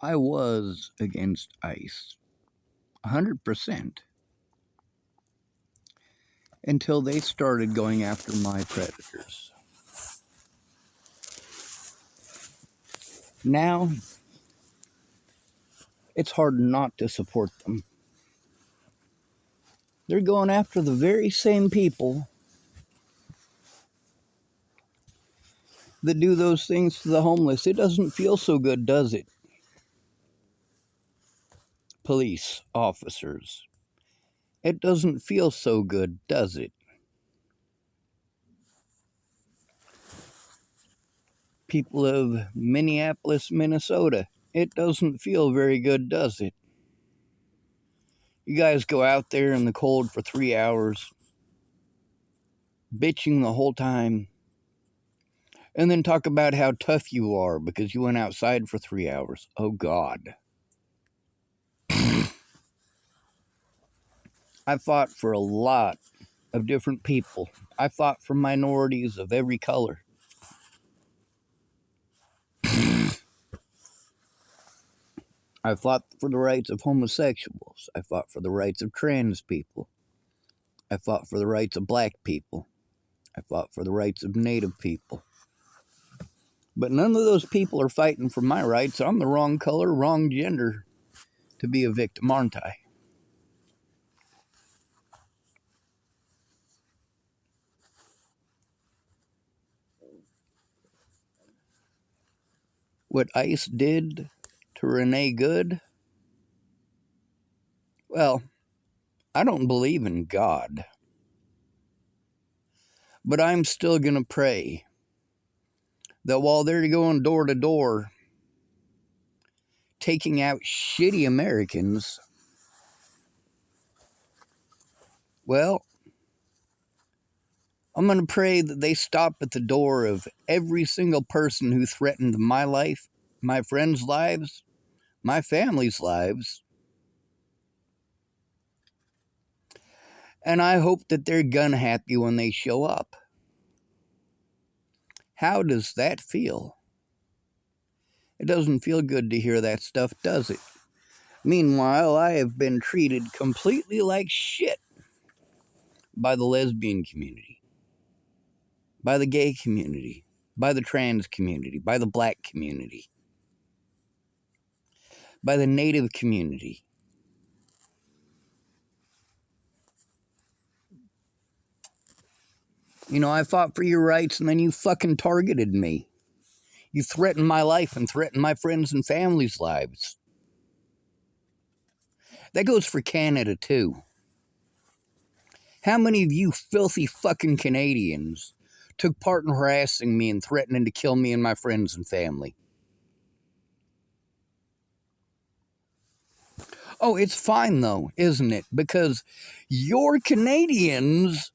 I was against ICE 100% until they started going after my predators. Now, it's hard not to support them. They're going after the very same people that do those things to the homeless. It doesn't feel so good, does it? Police officers. It doesn't feel so good, does it? People of Minneapolis, Minnesota. It doesn't feel very good, does it? You guys go out there in the cold for 3 hours, bitching the whole time, and then talk about how tough you are because you went outside for 3 hours. Oh, God. I fought for a lot of different people. I fought for minorities of every color. I fought for the rights of homosexuals. I fought for the rights of trans people. I fought for the rights of black people. I fought for the rights of Native people. But none of those people are fighting for my rights. I'm the wrong color, wrong gender to be a victim, aren't I? What ICE did to Renee Good? Well, I don't believe in God. But I'm still going to pray that while they're going door to door, taking out shitty Americans, well, I'm going to pray that they stop at the door of every single person who threatened my life, my friends' lives, my family's lives. And I hope that they're gun happy when they show up. How does that feel? It doesn't feel good to hear that stuff, does it? Meanwhile, I have been treated completely like shit by the lesbian community, by the gay community, by the trans community, by the black community, by the Native community. You know, I fought for your rights and then you fucking targeted me. You threatened my life and threatened my friends and family's lives. That goes for Canada too. How many of you filthy fucking Canadians took part in harassing me and threatening to kill me and my friends and family? Oh, it's fine though, isn't it? Because your Canadians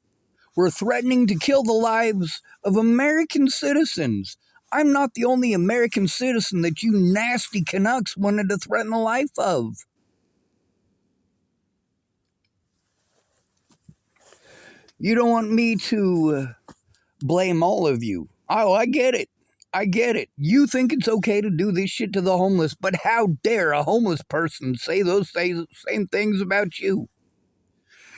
were threatening to kill the lives of American citizens. I'm not the only American citizen that you nasty Canucks wanted to threaten the life of. You don't want me to blame all of you. Oh, I get it. I get it. You think it's okay to do this shit to the homeless, but how dare a homeless person say those same things about you?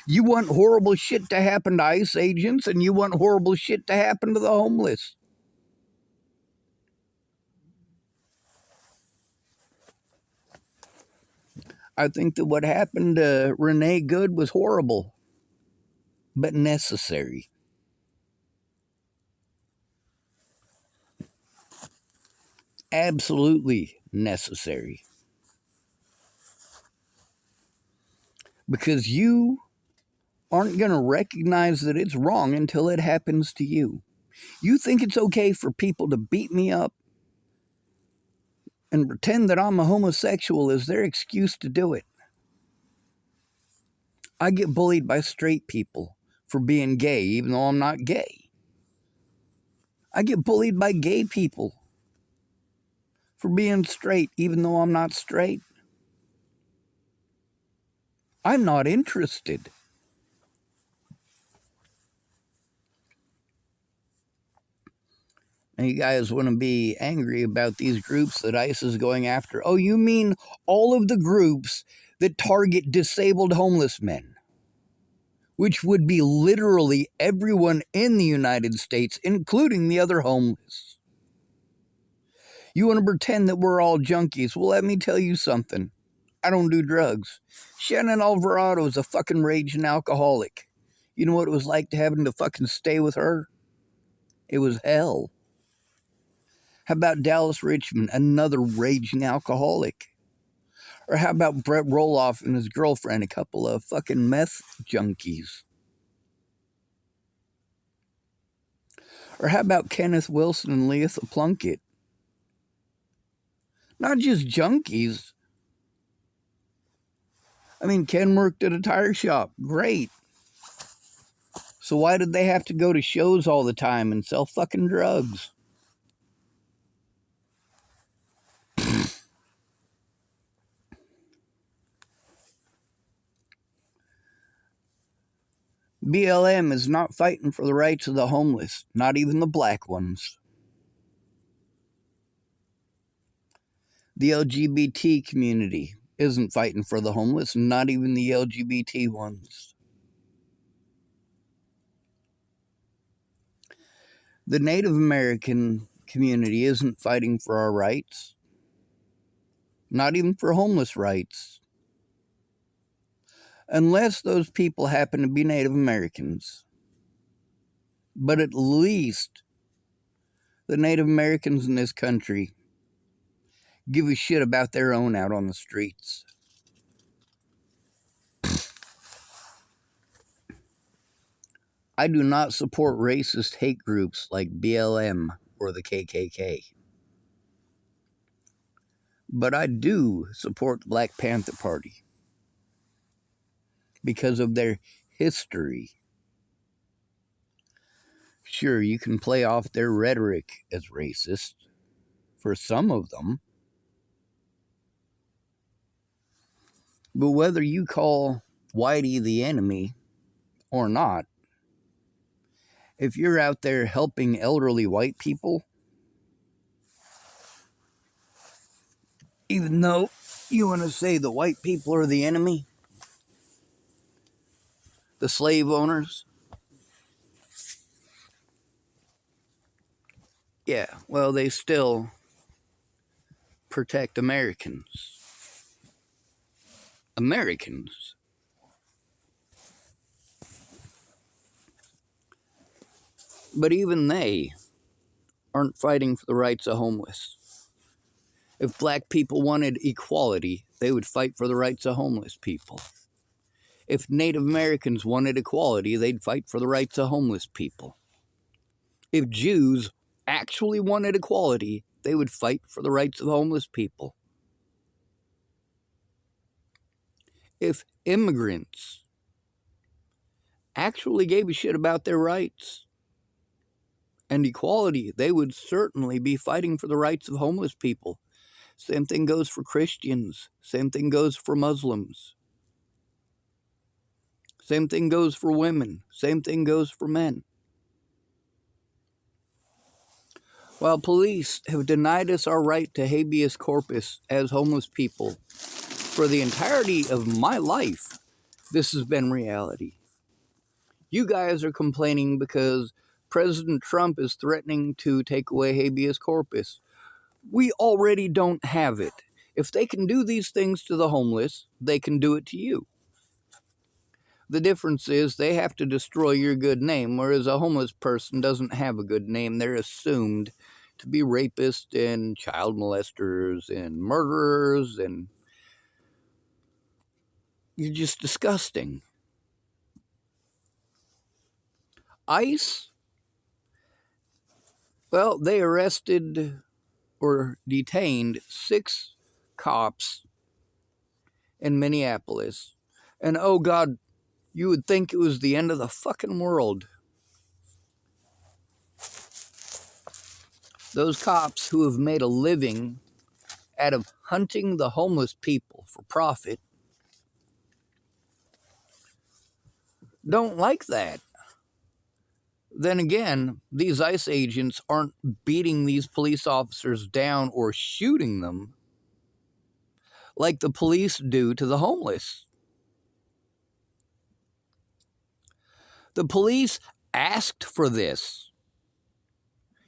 You want horrible shit to happen to ICE agents, and you want horrible shit to happen to the homeless. I think that what happened to Renee Good was horrible, but necessary. Absolutely necessary. Because you aren't going to recognize that it's wrong until it happens to you. You think it's okay for people to beat me up and pretend that I'm a homosexual as their excuse to do it. I get bullied by straight people for being gay, even though I'm not gay. I get bullied by gay people for being straight, even though I'm not straight. I'm not interested. And you guys want to be angry about these groups that ICE is going after. Oh, you mean all of the groups that target disabled homeless men, which would be literally everyone in the United States, including the other homeless. You want to pretend that we're all junkies? Well, let me tell you something. I don't do drugs. Shannon Alvarado is a fucking raging alcoholic. You know what it was like to having to fucking stay with her? It was hell. How about Dallas Richmond, another raging alcoholic? Or how about Brett Roloff and his girlfriend, a couple of fucking meth junkies? Or how about Kenneth Wilson and Leatha Plunkett? Not just junkies. I mean, Ken worked at a tire shop. Great. So why did they have to go to shows all the time and sell fucking drugs? BLM is not fighting for the rights of the homeless, not even the black ones. The LGBT community isn't fighting for the homeless, not even the LGBT ones. The Native American community isn't fighting for our rights, not even for homeless rights. Unless those people happen to be Native Americans. But at least the Native Americans in this country give a shit about their own out on the streets. I do not support racist hate groups like BLM or the KKK. But I do support the Black Panther Party because of their history. Sure, you can play off their rhetoric as racist for some of them. But whether you call Whitey the enemy or not, if you're out there helping elderly white people, even though you want to say the white people are the enemy, the slave owners, yeah, well, they still protect Americans. Americans. But even they aren't fighting for the rights of homeless. If black people wanted equality, they would fight for the rights of homeless people. If Native Americans wanted equality, they'd fight for the rights of homeless people. If Jews actually wanted equality, they would fight for the rights of homeless people. If immigrants actually gave a shit about their rights and equality, they would certainly be fighting for the rights of homeless people. Same thing goes for Christians. Same thing goes for Muslims. Same thing goes for women. Same thing goes for men. While police have denied us our right to habeas corpus as homeless people for the entirety of my life, this has been reality. You guys are complaining because President Trump is threatening to take away habeas corpus. We already don't have it. If they can do these things to the homeless, they can do it to you. The difference is they have to destroy your good name, whereas a homeless person doesn't have a good name. They're assumed to be rapists and child molesters and murderers, and you're just disgusting. ICE, well, they arrested or detained 6 cops in Minneapolis. And oh God, you would think it was the end of the fucking world. Those cops who have made a living out of hunting the homeless people for profit don't like that. Then again, these ICE agents aren't beating these police officers down or shooting them like the police do to the homeless. The police asked for this.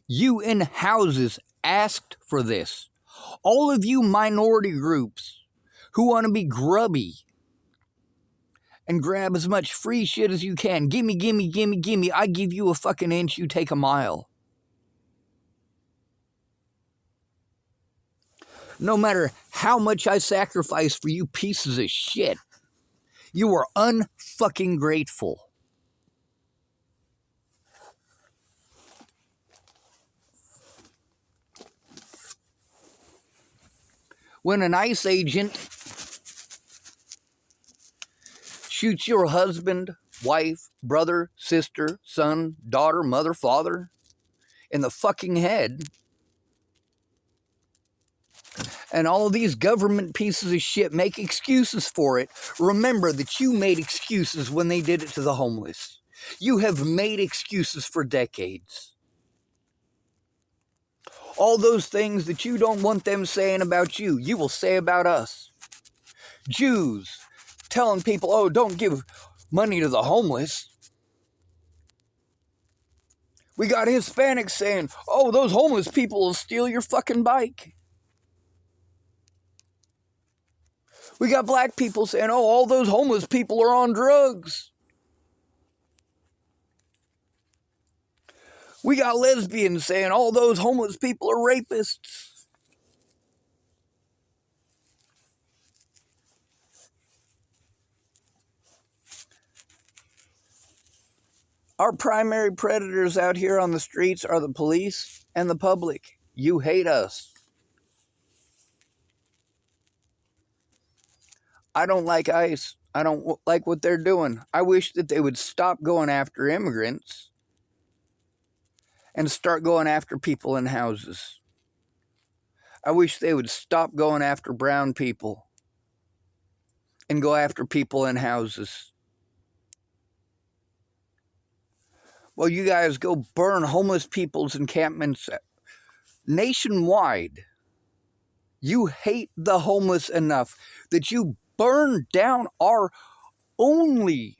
You in houses asked for this. All of you minority groups who want to be grubby and grab as much free shit as you can. Gimme, gimme, gimme, gimme. I give you a fucking inch, you take a mile. No matter how much I sacrifice for you pieces of shit, you are unfucking grateful. When an ICE agent shoots your husband, wife, brother, sister, son, daughter, mother, father in the fucking head, and all of these government pieces of shit make excuses for it, remember that you made excuses when they did it to the homeless. You have made excuses for decades. All those things that you don't want them saying about you, you will say about us. Jews telling people, oh, don't give money to the homeless. We got Hispanics saying, oh, those homeless people will steal your fucking bike. We got black people saying, oh, all those homeless people are on drugs. We got lesbians saying all those homeless people are rapists. Our primary predators out here on the streets are the police and the public. You hate us. I don't like ICE. I don't like what they're doing. I wish that they would stop going after immigrants and start going after people in houses. I wish they would stop going after brown people and go after people in houses. Well, you guys go burn homeless people's encampments nationwide. You hate the homeless enough that you burn down our only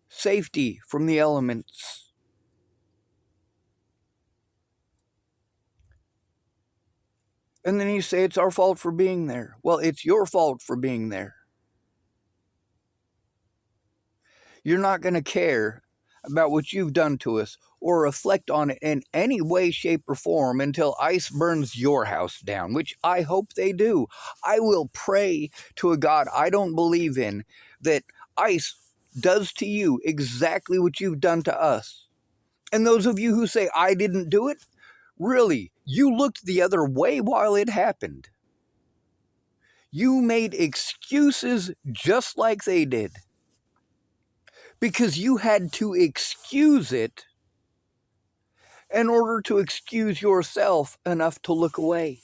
safety from the elements. And then you say it's our fault for being there. Well, it's your fault for being there. You're not going to care about what you've done to us or reflect on it in any way, shape, or form until ICE burns your house down, which I hope they do. I will pray to a God I don't believe in that ICE does to you exactly what you've done to us. And those of you who say, I didn't do it, really, you looked the other way while it happened. You made excuses just like they did. Because you had to excuse it in order to excuse yourself enough to look away.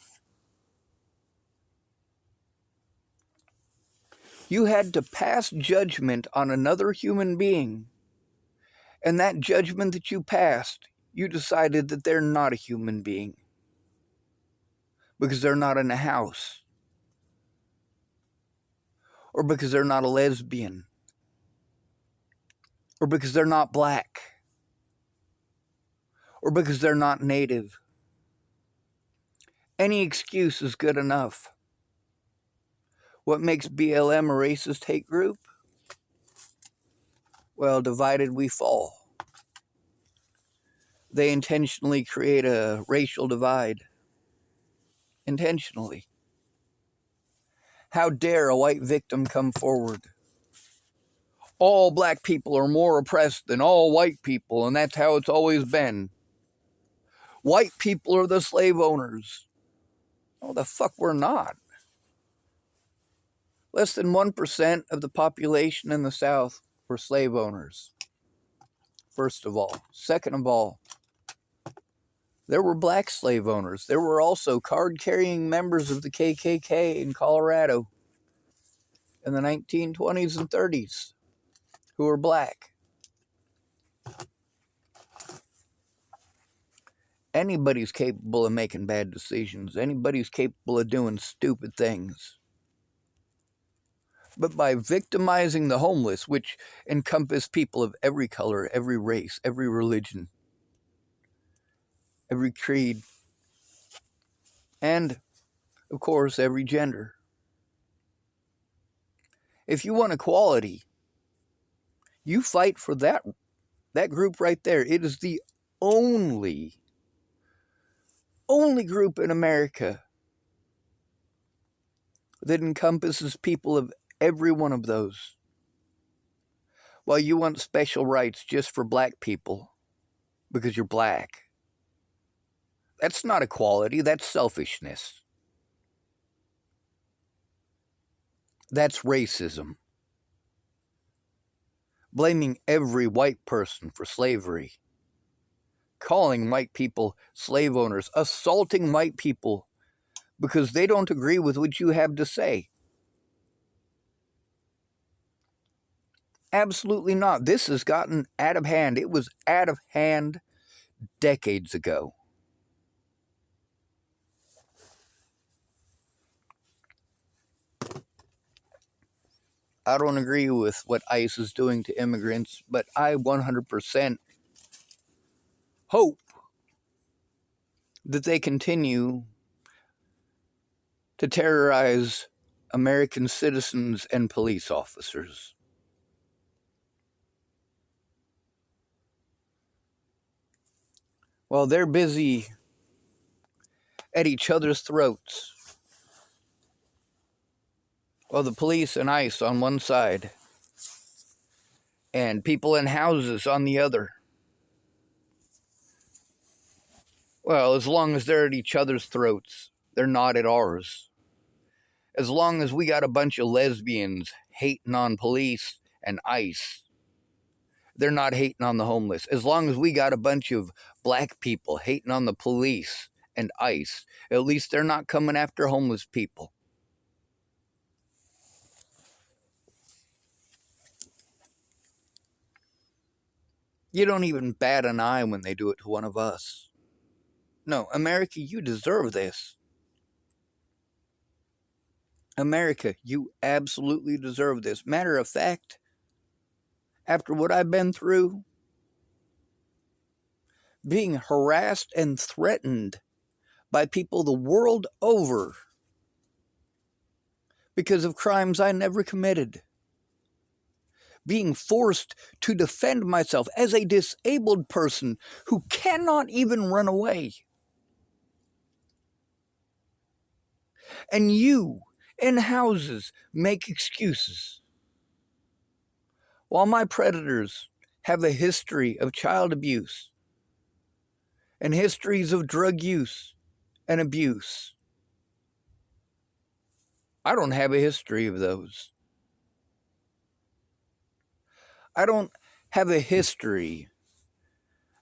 You had to pass judgment on another human being. And that judgment that you passed, you decided that they're not a human being. Because they're not in a house. Or because they're not a lesbian. Or because they're not black. Or because they're not native. Any excuse is good enough. What makes BLM a racist hate group? Well, divided we fall. They intentionally create a racial divide. Intentionally. How dare a white victim come forward? All black people are more oppressed than all white people, and that's how it's always been. White people are the slave owners. Oh, the fuck we're not. Less than 1% of the population in the South were slave owners. First of all. Second of all, there were black slave owners. There were also card-carrying members of the KKK in Colorado in the 1920s and 30s who were black. Anybody's capable of making bad decisions. Anybody's capable of doing stupid things. But by victimizing the homeless, which encompass people of every color, every race, every religion, every creed, and, of course, every gender. If you want equality, you fight for that group right there. It is the only group in America that encompasses people of every one of those. While you want special rights just for black people because you're black. That's not equality, that's selfishness. That's racism. Blaming every white person for slavery. Calling white people slave owners. Assaulting white people because they don't agree with what you have to say. Absolutely not. This has gotten out of hand. It was out of hand decades ago. I don't agree with what ICE is doing to immigrants, but I 100% hope that they continue to terrorize American citizens and police officers. While they're busy at each other's throats, while the police and ICE on one side, and people in houses on the other. Well, as long as they're at each other's throats, they're not at ours. As long as we got a bunch of lesbians hating on police and ICE, they're not hating on the homeless. As long as we got a bunch of black people hating on the police and ICE, at least they're not coming after homeless people. You don't even bat an eye when they do it to one of us. No, America, you deserve this. America, you absolutely deserve this. Matter of fact, after what I've been through, being harassed and threatened by people the world over because of crimes I never committed, being forced to defend myself as a disabled person who cannot even run away. And you, in houses, make excuses. While my predators have a history of child abuse and histories of drug use and abuse, I don't have a history of those. I don't have a history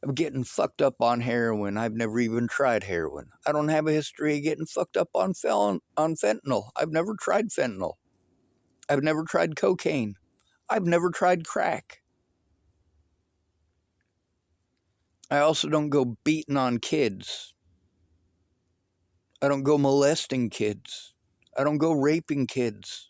of getting fucked up on heroin. I've never even tried heroin. I don't have a history of getting fucked up on fentanyl. I've never tried fentanyl. I've never tried cocaine. I've never tried crack. I also don't go beating on kids. I don't go molesting kids. I don't go raping kids.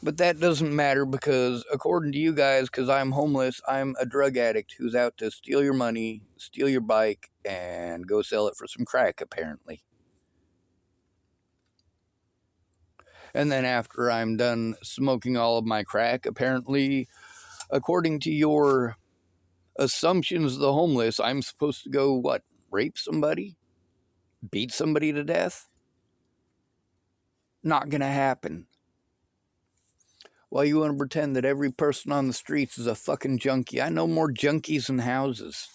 But that doesn't matter because, according to you guys, because I'm homeless, I'm a drug addict who's out to steal your money, steal your bike, and go sell it for some crack, apparently. And then after I'm done smoking all of my crack, apparently, according to your assumptions of the homeless, I'm supposed to go, what, rape somebody? Beat somebody to death? Not gonna happen. Well, you want to pretend that every person on the streets is a fucking junkie. I know more junkies than houses.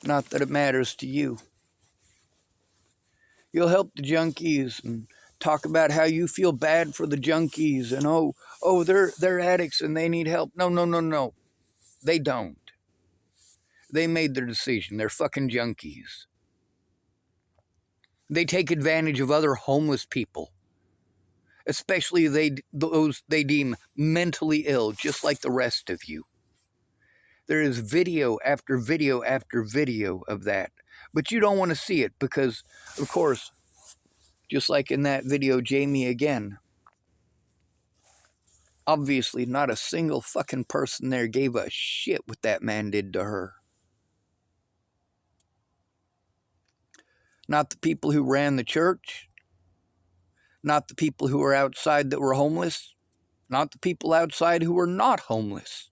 Not that it matters to you. You'll help the junkies and talk about how you feel bad for the junkies and they're addicts and they need help. No. They don't. They made their decision. They're fucking junkies. They take advantage of other homeless people. especially those they deem mentally ill, just like the rest of you. There is video after video after video of that, but you don't want to see it because, of course, just like in that video, Jamie again, obviously not a single fucking person there gave a shit what that man did to her. Not the people who ran the church, not the people who were outside that were homeless, not the people outside who were not homeless.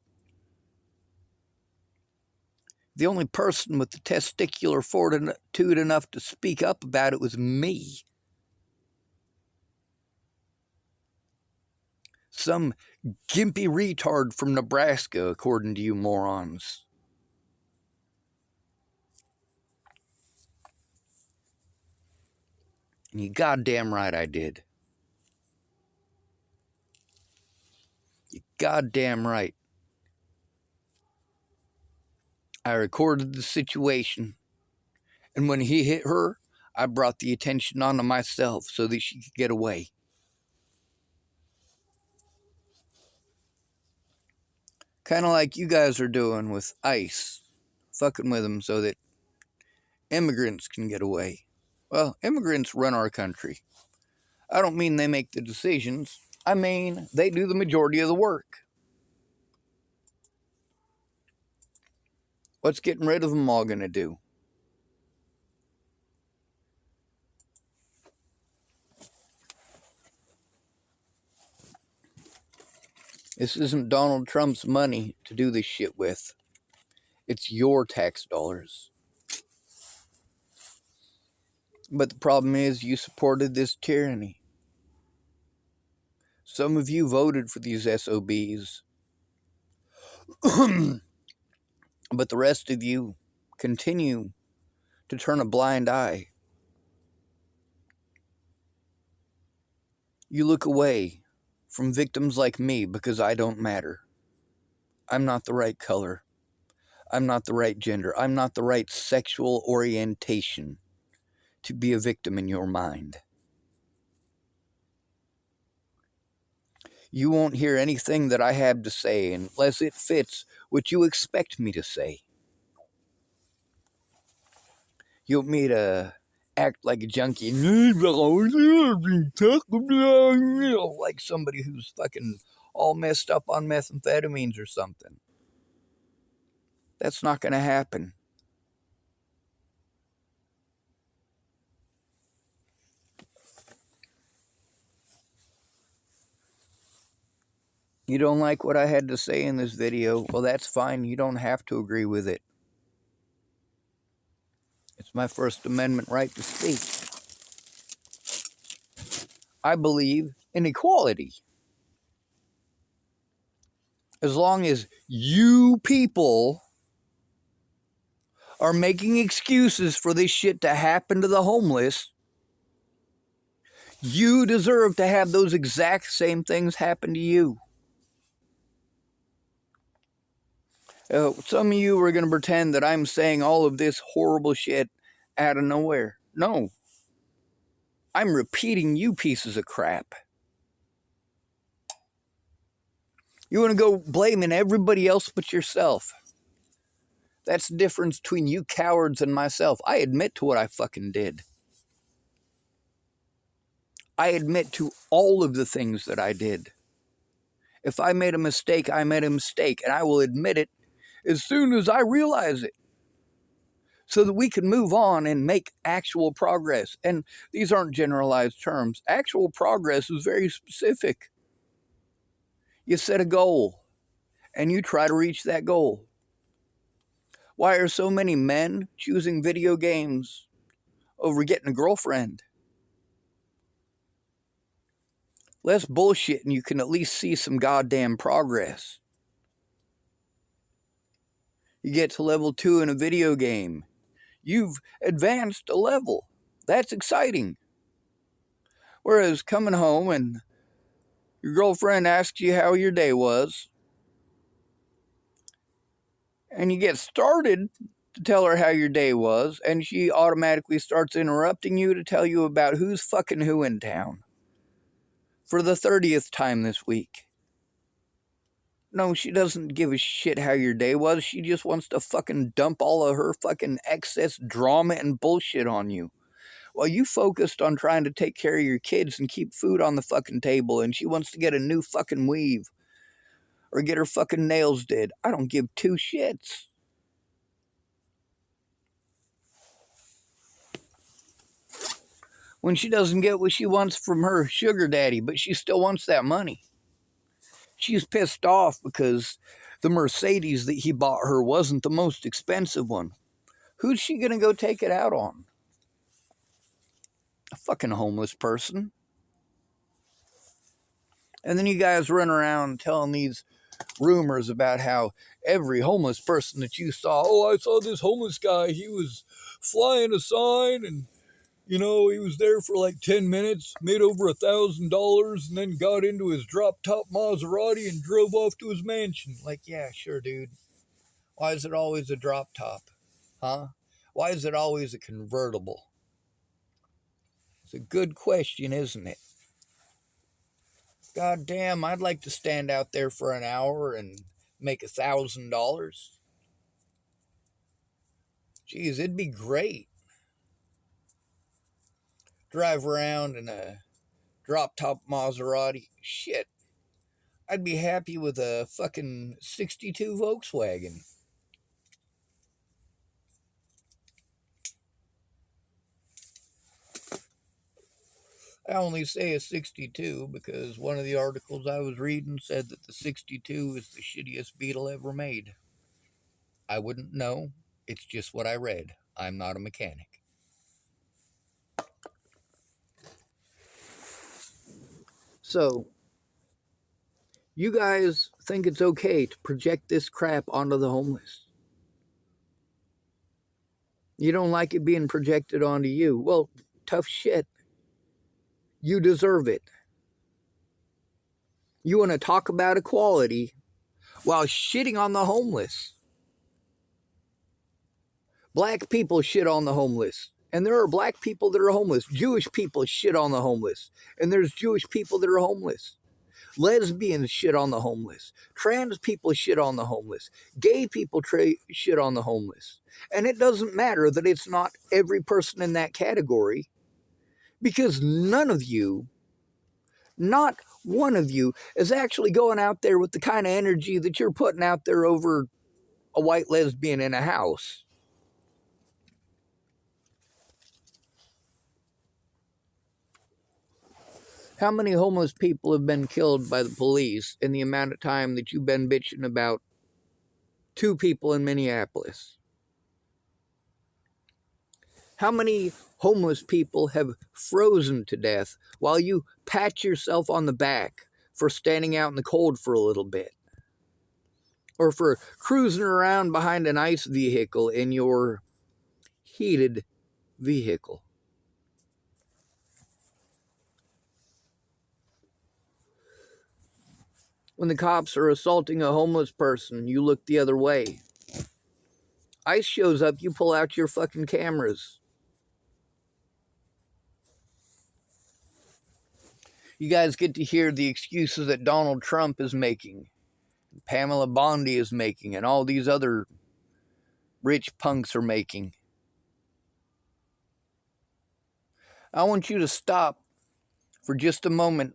The only person with the testicular fortitude enough to speak up about it was me. Some gimpy retard from Nebraska, according to you morons. And you goddamn right I did. You goddamn right. I recorded the situation. And when he hit her, I brought the attention onto myself so that she could get away. Kind of like you guys are doing with ICE. Fucking with them so that immigrants can get away. Well, immigrants run our country. I don't mean they make the decisions. I mean they do the majority of the work. What's getting rid of them all going to do? This isn't Donald Trump's money to do this shit with. It's your tax dollars. But the problem is you supported this tyranny. Some of you voted for these SOBs. But the rest of you continue to turn a blind eye. You look away from victims like me because I don't matter. I'm not the right color. I'm not the right gender. I'm not the right sexual orientation to be a victim in your mind. You won't hear anything that I have to say unless it fits what you expect me to say. You want me to act like a junkie, like somebody who's fucking all messed up on methamphetamines or something. That's not going to happen. You don't like what I had to say in this video? Well, that's fine. You don't have to agree with it. It's my First Amendment right to speak. I believe in equality. As long as you people are making excuses for this shit to happen to the homeless, you deserve to have those exact same things happen to you. Some of you are going to pretend that I'm saying all of this horrible shit out of nowhere. No. I'm repeating you pieces of crap. You want to go blaming everybody else but yourself. That's the difference between you cowards and myself. I admit to what I fucking did. I admit to all of the things that I did. If I made a mistake, I made a mistake, and I will admit it as soon as I realize it, so that we can move on and make actual progress. And these aren't generalized terms. Actual progress is very specific. You set a goal, and you try to reach that goal. Why are so many men choosing video games over getting a girlfriend? Less bullshit, and you can at least see some goddamn progress. You get to level 2 in a video game. You've advanced a level. That's exciting. Whereas coming home and your girlfriend asks you how your day was, and you get started to tell her how your day was, and she automatically starts interrupting you to tell you about who's fucking who in town. for the 30th time this week. No, she doesn't give a shit how your day was. She just wants to fucking dump all of her fucking excess drama and bullshit on you. While you focused on trying to take care of your kids and keep food on the fucking table, and she wants to get a new fucking weave or get her fucking nails did. I don't give two shits. When she doesn't get what she wants from her sugar daddy, but she still wants that money. She's pissed off because the Mercedes that he bought her wasn't the most expensive one. Who's she gonna go take it out on? A fucking homeless person. And then you guys run around telling these rumors about how every homeless person that you saw, oh, I saw this homeless guy, he was flying a sign and, you know, he was there for like 10 minutes, made over $1,000, and then got into his drop-top Maserati and drove off to his mansion. Like, yeah, sure, dude. Why is it always a drop-top? Huh? Why is it always a convertible? It's a good question, isn't it? God damn, I'd like to stand out there for an hour and make $1,000. Geez, it'd be great. Drive around in a drop-top Maserati. Shit. I'd be happy with a fucking 62 Volkswagen. I only say a 62 because one of the articles I was reading said that the 62 is the shittiest Beetle ever made. I wouldn't know. It's just what I read. I'm not a mechanic. So, you guys think it's okay to project this crap onto the homeless. You don't like it being projected onto you. Well, tough shit. You deserve it. You want to talk about equality while shitting on the homeless. Black people shit on the homeless. And there are black people that are homeless. Jewish people shit on the homeless. And there's Jewish people that are homeless. Lesbians shit on the homeless. Trans people shit on the homeless. Gay people shit on the homeless. And it doesn't matter that it's not every person in that category, because none of you, not one of you, is actually going out there with the kind of energy that you're putting out there over a white lesbian in a house. How many homeless people have been killed by the police in the amount of time that you've been bitching about 2 people in Minneapolis? How many homeless people have frozen to death while you pat yourself on the back for standing out in the cold for a little bit? Or for cruising around behind an ICE vehicle in your heated vehicle? When the cops are assaulting a homeless person, you look the other way. ICE shows up, you pull out your fucking cameras. You guys get to hear the excuses that Donald Trump is making, Pamela Bondi is making, and all these other rich punks are making. I want you to stop for just a moment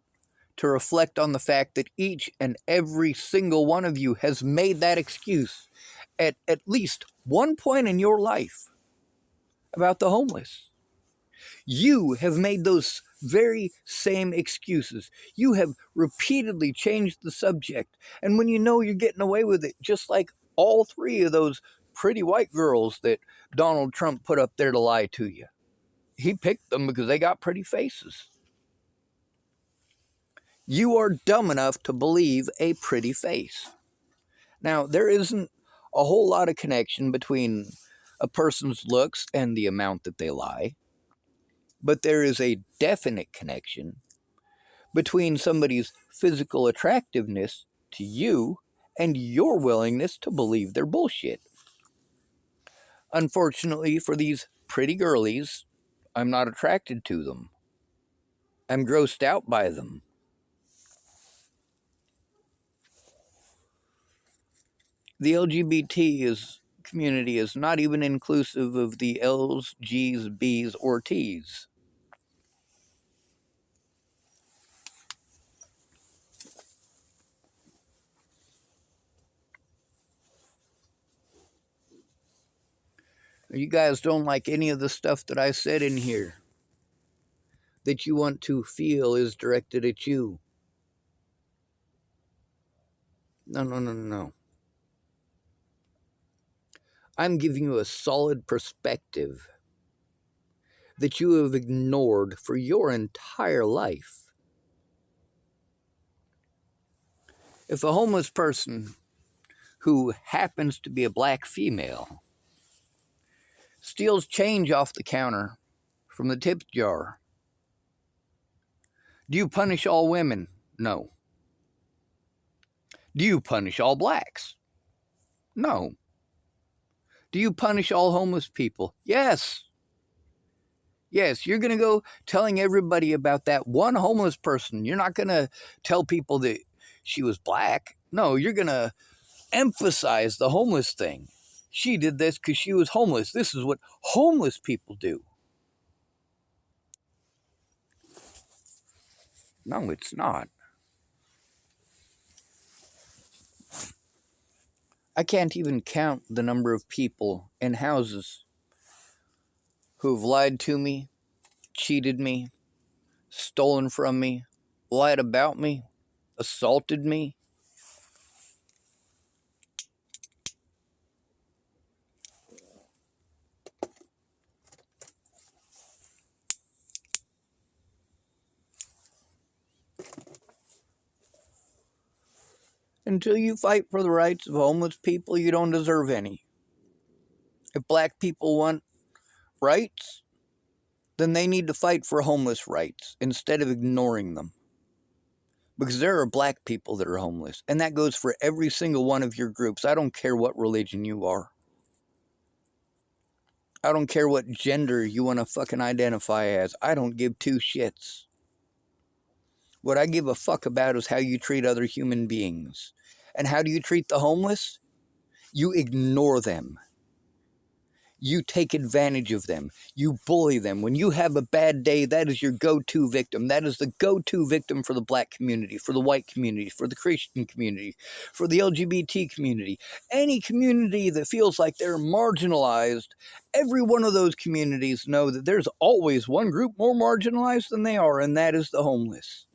to reflect on the fact that each and every single one of you has made that excuse at least one point in your life about the homeless. You have made those very same excuses. You have repeatedly changed the subject. And when you know you're getting away with it, just like all 3 of those pretty white girls that Donald Trump put up there to lie to you. He picked them because they got pretty faces. You are dumb enough to believe a pretty face. Now, there isn't a whole lot of connection between a person's looks and the amount that they lie, but there is a definite connection between somebody's physical attractiveness to you and your willingness to believe their bullshit. Unfortunately for these pretty girlies, I'm not attracted to them. I'm grossed out by them. The LGBT community is not even inclusive of the L's, G's, B's, or T's. You guys don't like any of the stuff that I said in here that you want to feel is directed at you. No, no, no, no, no. I'm giving you a solid perspective that you have ignored for your entire life. If a homeless person who happens to be a black female steals change off the counter from the tip jar, do you punish all women? No. Do you punish all blacks? No. Do you punish all homeless people? Yes. Yes, you're going to go telling everybody about that one homeless person. You're not going to tell people that she was black. No, you're going to emphasize the homeless thing. She did this because she was homeless. This is what homeless people do. No, it's not. I can't even count the number of people in houses who've lied to me, cheated me, stolen from me, lied about me, assaulted me. Until you fight for the rights of homeless people, you don't deserve any. If black people want rights, then they need to fight for homeless rights instead of ignoring them. Because there are black people that are homeless, and that goes for every single one of your groups. I don't care what religion you are. I don't care what gender you want to fucking identify as. I don't give two shits. What I give a fuck about is how you treat other human beings. And how do you treat the homeless? You ignore them. You take advantage of them. You bully them. When you have a bad day, that is your go-to victim. That is the go-to victim for the black community, for the white community, for the Christian community, for the LGBT community. Any community that feels like they're marginalized, every one of those communities know that there's always one group more marginalized than they are, and that is the homeless.